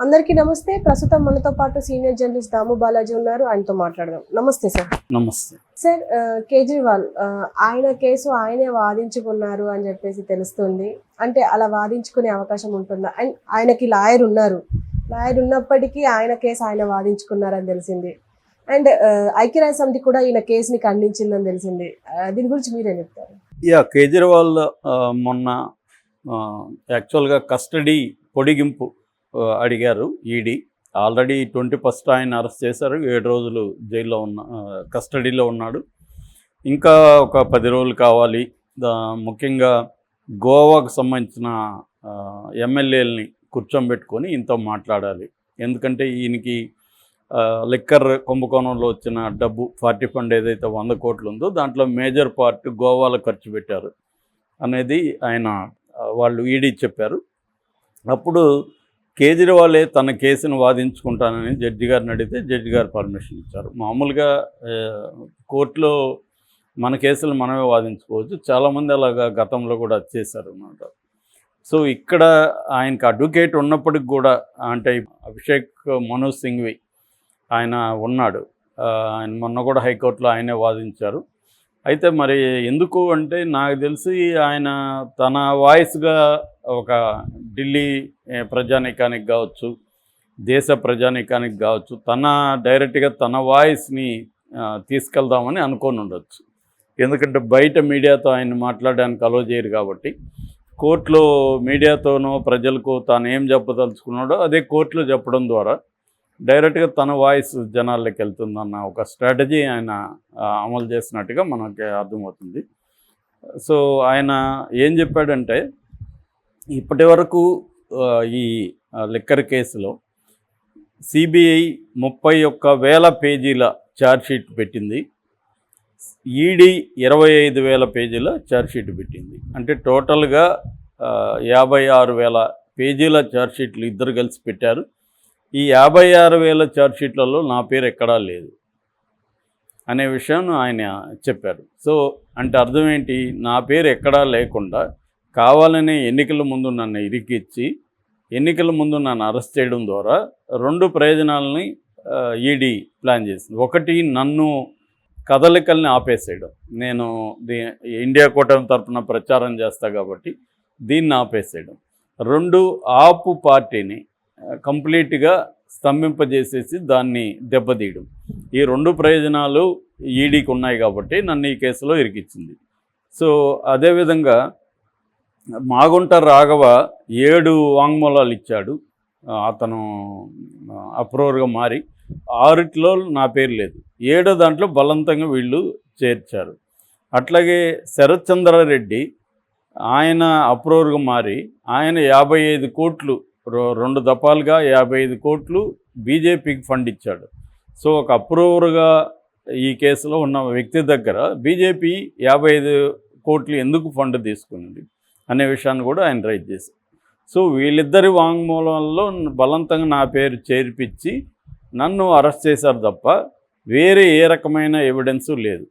అందరికీ నమస్తే. ప్రస్తుతం మనతో పాటు సీనియర్ జర్నలిస్ట్ దాము బాలాజీ ఉన్నారు. ఆయనతో మాట్లాడదాం. నమస్తే సార్. నమస్తే సార్, కేజ్రీవాల్ ఆయన కేసు ఆయనే వాదించుకున్నారు అని చెప్పేసి తెలుస్తుంది. అంటే అలా వాదించుకునే అవకాశం ఉంటుందా? అండ్ ఆయనకి లాయర్ ఉన్నప్పటికీ ఆయన కేసు ఆయన వాదించుకున్నారని తెలిసింది. అండ్ ఐక్యరాజ్య సమితి కూడా ఈయన కేసుని ఖండించిందని తెలిసింది. దీని గురించి మీరేం చెప్తారు? కేజ్రీవాల్ మొన్న యాక్చువల్గా కస్టడీ పొడిగింపు అడిగారు ఈడీ. ఆల్రెడీ 21 ఆయన అరెస్ట్ చేశారు. 7 రోజులు జైల్లో కస్టడీలో ఉన్నాడు. ఇంకా ఒక 10 రోజులు కావాలి. ముఖ్యంగా గోవాకు సంబంధించిన ఎమ్మెల్యేలని కూర్చోబెట్టుకొని ఈయనతో మాట్లాడాలి. ఎందుకంటే ఈయనకి లిక్కర్ కుంభకోణంలో వచ్చిన డబ్బు 40 ఫండ్ ఏదైతే 100 కోట్లు ఉందో దాంట్లో మేజర్ పార్ట్ గోవాలో ఖర్చు పెట్టారు అనేది వాళ్ళు ఈడీ చెప్పారు. అప్పుడు కేజ్రీవాలే తన కేసును వాదించుకుంటానని జడ్జి గారిని అడిగితే జడ్జి గారు పర్మిషన్ ఇచ్చారు. మామూలుగా కోర్టులో మన కేసులు మనమే వాదించుకోవచ్చు. చాలామంది అలాగా గతంలో కూడా చేశారు అన్నమాట. సో ఇక్కడ ఆయనకు అడ్వకేట్ ఉన్నప్పటికి కూడా, అంటే అభిషేక్ మను సింఘ్వి ఆయన ఉన్నాడు. ఆయన మొన్న కూడా హైకోర్టులో ఆయనే వాదించారు. అయితే మరి ఎందుకు అంటే నాకు తెలిసి ఆయన తన వాయిస్గా ఒక ఢిల్లీ ప్రజానీకానికి కావచ్చు, దేశ ప్రజానీకానికి కావచ్చు, డైరెక్ట్గా తన వాయిస్ని తీసుకెళ్దామని అనుకొని ఉండొచ్చు. ఎందుకంటే బయట మీడియాతో ఆయన మాట్లాడడానికి అలో చేయరు కాబట్టి కోర్టులో మీడియాతోనో ప్రజలకు తాను ఏం చెప్పదలుచుకున్నాడో అదే కోర్టులో చెప్పడం ద్వారా డైరెక్ట్గా తన వాయిస్ జనాల్లోకి వెళ్తుందన్న ఒక స్ట్రాటజీ ఆయన అమలు చేసినట్టుగా మనకి అర్థమవుతుంది. సో ఆయన ఏం చెప్పాడంటే, ఇప్పటి వరకు ఈ లిక్కర్ కేసులో సిబిఐ 31,000 పేజీల ఛార్జ్షీట్ పెట్టింది. ఈడీ 25,000 పేజీల ఛార్జ్షీట్ పెట్టింది. అంటే టోటల్గా 56,000 పేజీల ఛార్జ్షీట్లు ఇద్దరు కలిసి పెట్టారు. ఈ 56,000 ఛార్జ్షీట్లలో నా పేరు ఎక్కడా లేదు అనే విషయం ఆయన చెప్పారు. సో అంటే అర్థం ఏంటి? నా పేరు ఎక్కడా లేకుండా కావాలనే ఎన్నికల ముందు నన్ను ఇరికిచ్చి ఎన్నికల ముందు నన్ను అరెస్ట్ చేయడం ద్వారా 2 ప్రయోజనాలని ఈడీ ప్లాన్ చేసింది. ఒకటి, నన్ను కదలికల్ని ఆపేసేయడం. నేను ఇండియా కూటమి తరఫున ప్రచారం చేస్తా కాబట్టి దీన్ని ఆపేసేయడం. 2, ఆపు పార్టీని కంప్లీట్గా స్తంభింపజేసేసి దాన్ని దెబ్బతీయడం. ఈ 2 ప్రయోజనాలు ఈడీకి ఉన్నాయి కాబట్టి నన్ను ఈ కేసులో ఇరికిచ్చింది. సో అదేవిధంగా మాగుంట రాఘవ 7 వాంగ్మూలాలు ఇచ్చాడు. అతను అప్రూవర్గా మారి 6లో నా పేరు లేదు, 7 దాంట్లో బలవంతంగా వీళ్ళు చేర్చారు. అట్లాగే శరత్ చంద్రారెడ్డి ఆయన అప్రూవర్గా మారి ఆయన 55 కోట్లు 2 దఫాలుగా 55 కోట్లు బీజేపీకి ఫండ్ ఇచ్చాడు. సో ఒక అప్రూవర్గా ఈ కేసులో ఉన్న వ్యక్తి దగ్గర బీజేపీ 55 కోట్లు ఎందుకు ఫండ్ తీసుకున్నది అనే విషయాన్ని కూడా ఆయన రైజ్ చేశారు. సో వీళ్ళిద్దరి వాంగ్మూలంలో బలవంతంగా నా పేరు చేర్పించి నన్ను అరెస్ట్ చేశారు తప్ప వేరే ఏ రకమైన ఎవిడెన్సు లేదు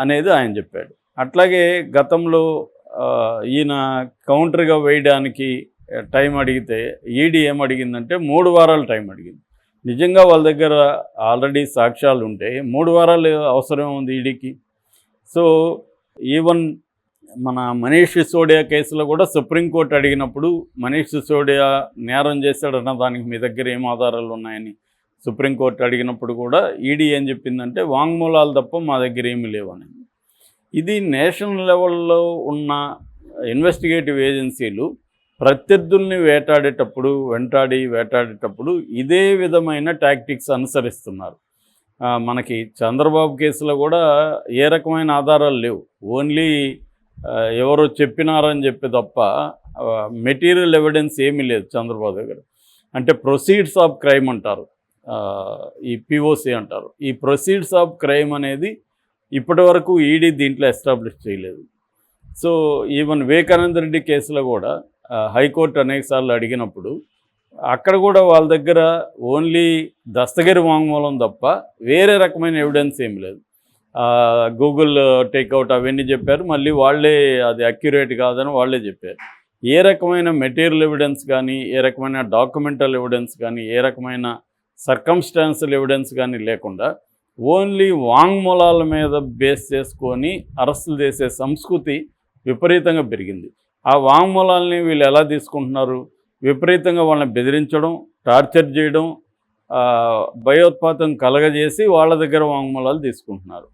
అనేది ఆయన చెప్పాడు. అట్లాగే గతంలో ఈయన కౌంటర్గా వేయడానికి టైం అడిగితే ఈడీ ఏమడిగిందంటే 3 వారాలు టైం అడిగింది. నిజంగా వాళ్ళ దగ్గర ఆల్రెడీ సాక్ష్యాలు ఉంటే 3 వారాలు అవసరం ఉంది ఈడీకి. సో ఈవెన్ మన మనీష్ సిసోడియా కేసులో కూడా సుప్రీంకోర్టు అడిగినప్పుడు మనీష్ సిసోడియా నేరం చేశాడన్న దానికి మీ దగ్గర ఏం ఆధారాలు ఉన్నాయని సుప్రీంకోర్టు అడిగినప్పుడు కూడా ఈడీ ఏం చెప్పిందంటే వాంగ్మూలాలు తప్ప మా దగ్గర ఏమీ లేవని. ఇది నేషనల్ లెవెల్లో ఉన్న ఇన్వెస్టిగేటివ్ ఏజెన్సీలు ప్రత్యర్థుల్ని వేటాడేటప్పుడు ఇదే విధమైన టాక్టిక్స్ అనుసరిస్తున్నారు. మనకి చంద్రబాబు కేసులో కూడా ఏ రకమైన ఆధారాలు లేవు, ఓన్లీ ఎవరో చెప్పినారని చెప్పి తప్ప మెటీరియల్ ఎవిడెన్స్ ఏమీ లేదు చంద్రబాబు దగ్గర. అంటే ప్రొసీడ్స్ ఆఫ్ క్రైమ్ అంటారు, ఈ పిఓసి అంటారు. ఈ ప్రొసీడ్స్ ఆఫ్ క్రైమ్ అనేది ఇప్పటి వరకు ఈడీ దీంట్లో ఎస్టాబ్లిష్ చేయలేదు. సో ఈవెన్ వివేకానంద రెడ్డి కేసులో కూడా హైకోర్టు అనేకసార్లు అడిగినప్పుడు అక్కడ కూడా వాళ్ళ దగ్గర ఓన్లీ దస్తగిరి వాంగ్మూలం తప్ప వేరే రకమైన ఎవిడెన్స్ ఏమి లేదు. గూగుల్ టేక్అవుట్ అవన్నీ చెప్పారు, మళ్ళీ వాళ్ళే అది అక్యురేట్ కాదని వాళ్ళే చెప్పారు. ఏ రకమైన మెటీరియల్ ఎవిడెన్స్ కానీ, ఏ రకమైన డాక్యుమెంటల్ ఎవిడెన్స్ కానీ, ఏ రకమైన సర్కమ్స్టాన్షియల్ ఎవిడెన్స్ కానీ లేకుండా ఓన్లీ వాంగ్మూలాల మీద బేస్ చేసుకొని అరెస్టులు చేసే సంస్కృతి విపరీతంగా పెరిగింది. ఆ వాంగ్మూలాలని వీళ్ళు ఎలా తీసుకుంటున్నారు? విపరీతంగా వాళ్ళని బెదిరించడం, టార్చర్ చేయడం, భయోత్పాతం కలగజేసి వాళ్ళ దగ్గర వాంగ్మూలాలు తీసుకుంటున్నారు.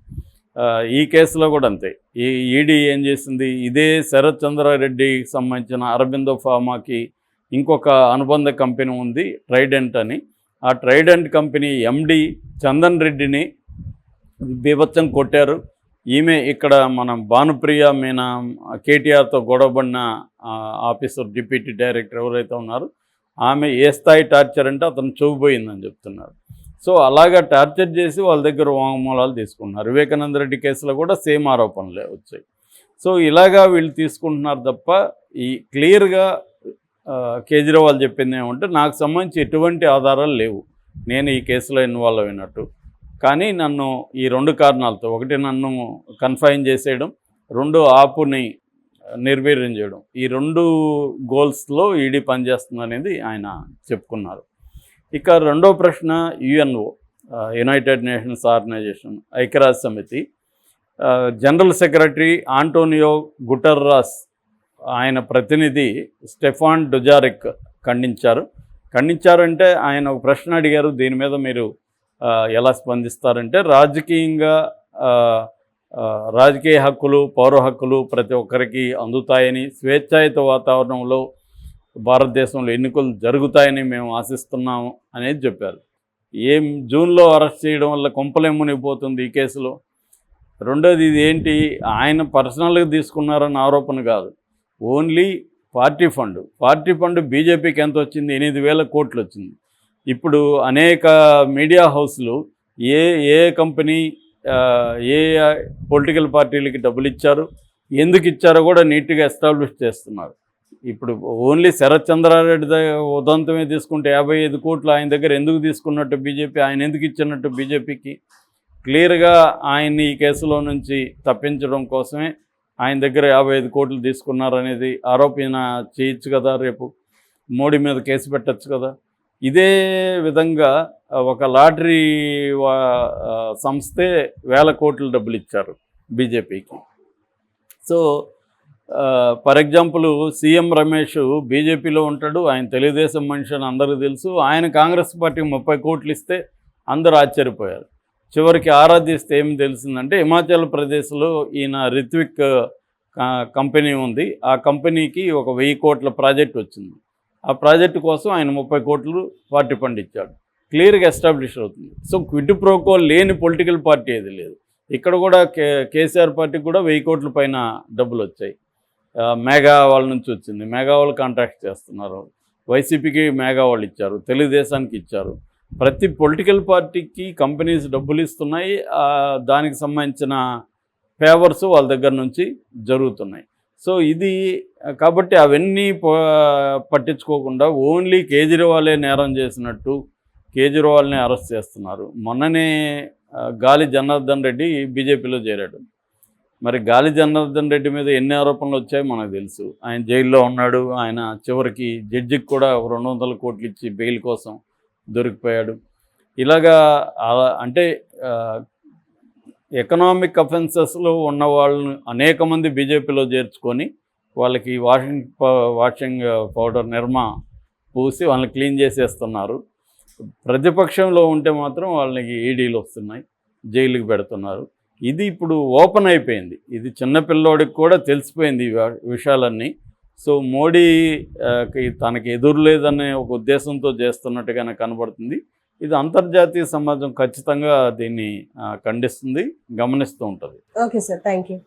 ఈ కేసులో కూడా అంతే. ఈ ఈడీ ఏం చేసింది, ఇదే శరత్ చంద్రారెడ్డికి సంబంధించిన అరబిందో ఫార్మాకి ఇంకొక అనుబంధ కంపెనీ ఉంది ట్రైడెంట్ అని. ఆ ట్రైడెంట్ కంపెనీ ఎండి చందన్ రెడ్డిని బీభత్సం కొట్టారు. ఈమె ఇక్కడ మన భానుప్రియ మీనా కేటీఆర్తో గొడవబడిన ఆఫీసర్ డిప్యూటీ డైరెక్టర్ ఎవరైతే ఉన్నారో ఆమె ఏ స్థాయి టార్చర్ అంటే అతను చూపిపోయిందని చెప్తున్నారు. సో అలాగా టార్చర్ చేసి వాళ్ళ దగ్గర వాంగ్మూలాలు తీసుకుంటున్నారు. వివేకానంద రెడ్డి కేసులో కూడా సేమ్ ఆరోపణలే వచ్చాయి. సో ఇలాగా వీళ్ళు తీసుకుంటున్నారు తప్ప ఈ క్లియర్గా కేజ్రీవాల్ చెప్పింది ఏమంటే నాకు సంబంధించి ఎటువంటి ఆధారాలు లేవు, నేను ఈ కేసులో ఇన్వాల్వ్ అయినట్టు. కానీ నన్ను ఈ 2 కారణాలతో, ఒకటి నన్ను కన్ఫైన్ చేసేయడం, 2 ఆపుని నిర్వీర్యం చేయడం, ఈ 2 గోల్స్లో ఈడీ పనిచేస్తుంది అనేది ఆయన చెప్పుకున్నారు. ఇక రెండో ప్రశ్న యుఎన్ఓ, యునైటెడ్ నేషన్స్ ఆర్గనైజేషన్, ఐక్యరాజ్య సమితి జనరల్ సెక్రటరీ ఆంటోనియో గుటెర్రస్ ఆయన ప్రతినిధి స్టెఫాన్ డుజారిక్ ఖండించారంటే ఆయన ఒక ప్రశ్న అడిగారు, దీని మీద మీరు ఎలా స్పందిస్తారంటే రాజకీయ హక్కులు, పౌర హక్కులు ప్రతి ఒక్కరికి అందుతాయని, స్వేచ్ఛాయుత వాతావరణంలో భారతదేశంలో ఎన్నికలు జరుగుతాయని మేము ఆశిస్తున్నాము అనేది చెప్పారు. జూన్లో అరెస్ట్ చేయడం వల్ల కొంపలేం మునిగిపోతుంది ఈ కేసులో. రెండోది ఇది ఏంటి, ఆయన పర్సనల్గా తీసుకున్నారన్న ఆరోపణ కాదు, ఓన్లీ పార్టీ ఫండ్ బీజేపీకి ఎంత వచ్చింది? 8,000 కోట్లు వచ్చింది. ఇప్పుడు అనేక మీడియా హౌస్లు ఏ కంపెనీ ఏ పొలిటికల్ పార్టీలకి డబ్బులు ఇచ్చారు, ఎందుకు ఇచ్చారో కూడా నీట్గా ఎస్టాబ్లిష్ చేస్తున్నారు. ఇప్పుడు ఓన్లీ శరత్ చంద్రారెడ్డి ఉదంతమే తీసుకుంటే 55 కోట్లు ఆయన దగ్గర ఎందుకు తీసుకున్నట్టు బీజేపీ, ఆయన ఎందుకు ఇచ్చినట్టు బీజేపీకి క్లియర్గా ఆయన్ని ఈ కేసులో నుంచి తప్పించడం కోసమే ఆయన దగ్గర 55 కోట్లు తీసుకున్నారనేది ఆరోపణ చేయొచ్చు కదా, రేపు మోడీ మీద కేసు పెట్టచ్చు కదా. ఇదే విధంగా ఒక లాటరీ సంస్థే 1000 కోట్ల డబ్బులు ఇచ్చారు బీజేపీకి. So for example CM Ramesh బీజేపీలో ఉంటాడు, ఆయన తెలుగుదేశం మనిషి అని అందరికీ తెలుసు. ఆయన కాంగ్రెస్ పార్టీకి 30 కోట్లు ఇస్తే అందరూ ఆశ్చర్యపోయారు. చివరికి ఆరాధిస్తే ఏమి తెలిసిందంటే హిమాచల్ ప్రదేశ్లో ఈయన రిత్విక్ కంపెనీ ఉంది, ఆ కంపెనీకి ఒక 1000 కోట్ల ప్రాజెక్ట్ వచ్చింది. ఆ ప్రాజెక్టు కోసం ఆయన 30 కోట్లు పార్టీ ఫండ్ ఇచ్చాడు. క్లియర్గా ఎస్టాబ్లిష్ అవుతుంది. సో క్విడ్ ప్రోకో లేని పొలిటికల్ పార్టీ ఏది లేదు. ఇక్కడ కూడా కేసీఆర్ పార్టీకి కూడా 1000 కోట్ల పైన డబ్బులు వచ్చాయి. మేఘా వాళ్ళ నుంచి వచ్చింది, మేఘా వాళ్ళు కాంట్రాక్ట్ చేస్తున్నారు. వైసీపీకి మేఘా వాళ్ళు ఇచ్చారు, తెలుగుదేశానికి ఇచ్చారు. ప్రతి పొలిటికల్ పార్టీకి కంపెనీస్ డబ్బులు ఇస్తున్నాయి, దానికి సంబంధించిన ఫేవర్స్ వాళ్ళ దగ్గర నుంచి జరుగుతున్నాయి. సో ఇది కాబట్టి అవన్నీ పట్టించుకోకుండా ఓన్లీ కేజ్రీవాలే నేరం చేసినట్టు కేజ్రీవాల్ని అరెస్ట్ చేస్తున్నారు. మొన్ననే గాలి జనార్దన్ రెడ్డి బీజేపీలో చేరాడు. మరి గాలి జనార్దన్ రెడ్డి మీద ఎన్ని ఆరోపణలు వచ్చాయో మనకు తెలుసు. ఆయన జైల్లో ఉన్నాడు, ఆయన చివరికి జడ్జికి కూడా 200 కోట్లు ఇచ్చి బెయిల్ కోసం దొరికిపోయాడు. ఇలాగా అంటే ఎకనామిక్ అఫెన్సెస్లో ఉన్న వాళ్ళని అనేక మంది బీజేపీలో చేర్చుకొని వాళ్ళకి వాషింగ్ పౌడర్ నిర్మా పూసి వాళ్ళని క్లీన్ చేసేస్తున్నారు. ప్రతిపక్షంలో ఉంటే మాత్రం వాళ్ళకి ఈడీలు వస్తున్నాయి, జైలుకి పెడుతున్నారు. ఇది ఇప్పుడు ఓపెన్ అయిపోయింది, ఇది చిన్నపిల్లోడికి కూడా తెలిసిపోయింది ఈ విషయాలన్నీ. సో మోడీ తనకి ఎదురు లేదనే ఒక ఉద్దేశంతో చేస్తున్నట్టుగానే కనబడుతుంది. ఇది అంతర్జాతీయ సమాజం ఖచ్చితంగా దీన్ని ఖండిస్తుంది, గమనిస్తూ ఉంటుంది. Okay sir, thank you.